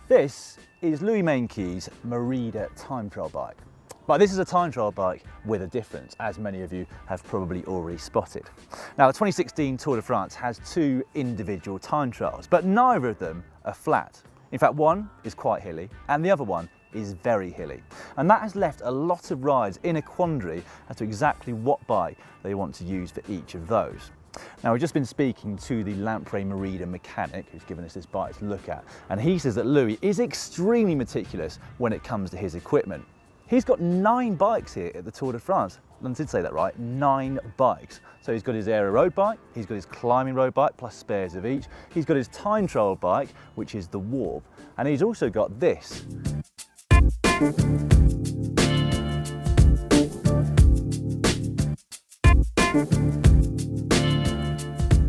This is Louis Meintjes' Merida time trial bike. But this is a time trial bike with a difference, as many of you have probably already spotted. Now, the 2016 Tour de France has two individual time trials, but neither of them are flat. In fact, one is quite hilly and the other one is very hilly. And that has left a lot of riders in a quandary as to exactly what bike they want to use for each of those. Now, we've just been speaking to the Lamprey Merida mechanic who's given us this bike to look at, and he says that Louis is extremely meticulous when it comes to his equipment. He's got 9 bikes here at the Tour de France. I did say that right, 9 bikes. So he's got his aero road bike, he's got his climbing road bike plus spares of each, he's got his time trial bike, which is the Warp, and he's also got this.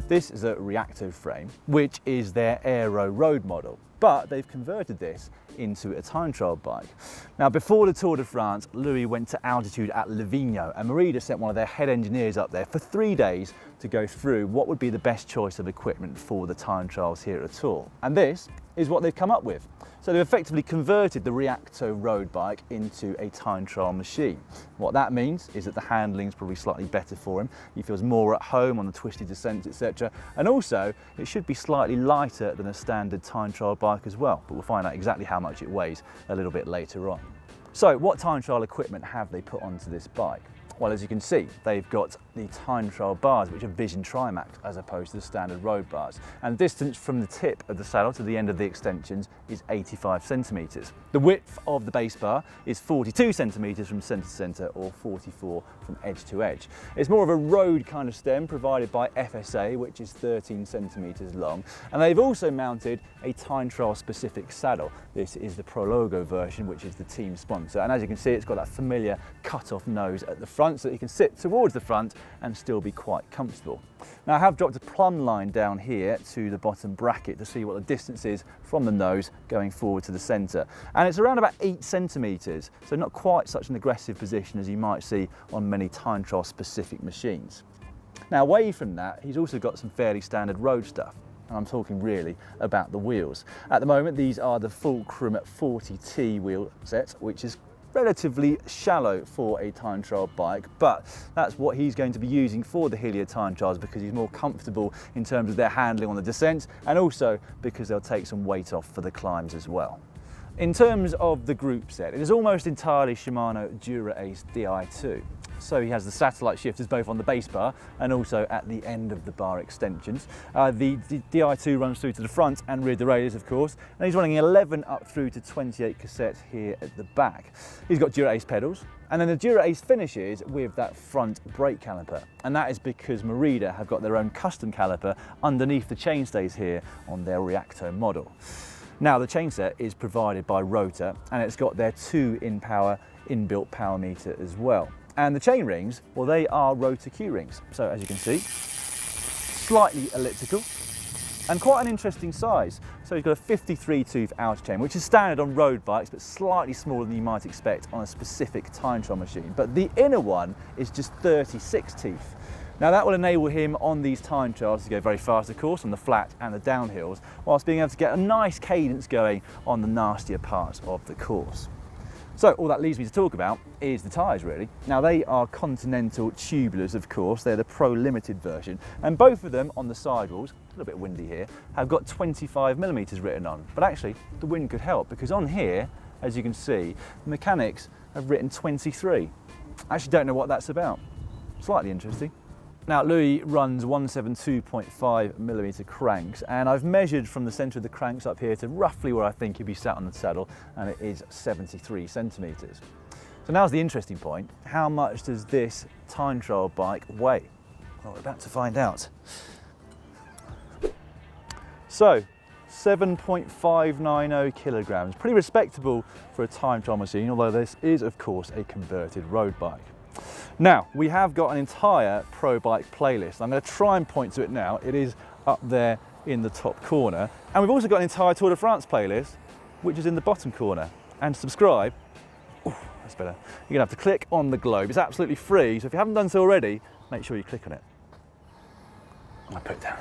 This is a reactive frame, which is their aero road model, but they've converted this into a time trial bike. Now, before the Tour de France, Louis went to altitude at Livigno, and Merida sent one of their head engineers up there for 3 days to go through what would be the best choice of equipment for the time trials here at the Tour. And this is what they've come up with. So they've effectively converted the Reacto road bike into a time trial machine. What that means is that the handling is probably slightly better for him. He feels more at home on the twisty descents, etc. And also, it should be slightly lighter than a standard time trial bike as well. But we'll find out exactly how much it weighs a little bit later on. So what time trial equipment have they put onto this bike? Well, as you can see, they've got the time trial bars, which are Vision Trimax, as opposed to the standard road bars. And distance from the tip of the saddle to the end of the extensions is 85 centimetres. The width of the base bar is 42 centimetres from centre to centre, or 44 from edge to edge. It's more of a road kind of stem provided by FSA, which is 13 centimetres long. And they've also mounted a time trial specific saddle. This is the Prologo version, which is the team sponsor. And as you can see, it's got that familiar cut-off nose at the front, so that you can sit towards the front and still be quite comfortable. Now, I have dropped a plumb line down here to the bottom bracket to see what the distance is from the nose going forward to the centre. And it's around about 8 centimetres, so not quite such an aggressive position as you might see on many time trial specific machines. Now, away from that, he's also got some fairly standard road stuff. And I'm talking really about the wheels. At the moment, these are the Fulcrum 40T wheel set, which is relatively shallow for a time trial bike, but that's what he's going to be using for the hillier time trials because he's more comfortable in terms of their handling on the descent, and also because they'll take some weight off for the climbs as well. In terms of the group set, it is almost entirely Shimano Dura-Ace Di2. So he has the satellite shifters both on the base bar and also at the end of the bar extensions. The Di2 runs through to the front and rear derailleurs, of course, and he's running 11 up through to 28 cassettes here at the back. He's got Dura-Ace pedals, and then the Dura-Ace finishes with that front brake caliper, and that is because Merida have got their own custom caliper underneath the chainstays here on their Reacto model. Now, the chainset is provided by Rotor, and it's got their 2-in-power inbuilt power meter as well. And the chain rings, well, they are Rotor Q rings. So as you can see, slightly elliptical and quite an interesting size. So you've got a 53 tooth outer chain, which is standard on road bikes, but slightly smaller than you might expect on a specific time trial machine. But the inner one is just 36 teeth. Now, that will enable him on these time trials to go very fast, of course, on the flat and the downhills, whilst being able to get a nice cadence going on the nastier parts of the course. So all that leaves me to talk about is the tyres, really. Now, they are Continental tubulars, of course. They're the Pro Limited version, and both of them on the sidewalls, a little bit windy here, have got 25mm written on. But actually, the wind could help, because on here, as you can see, the mechanics have written 23. I actually don't know what that's about. Slightly interesting. Now, Louis runs 172.5mm cranks, and I've measured from the centre of the cranks up here to roughly where I think he'd be sat on the saddle, and it is 73 centimetres. So now's the interesting point. How much does this time trial bike weigh? Well, we're about to find out. So, 7.590 kilograms. Pretty respectable for a time trial machine, although this is, of course, a converted road bike. Now, we have got an entire pro bike playlist. I'm going to try and point to it now. It is up there in the top corner. And we've also got an entire Tour de France playlist, which is in the bottom corner. And subscribe, that's better. You're going to have to click on the globe. It's absolutely free, so if you haven't done so already, make sure you click on it. I'll put it down.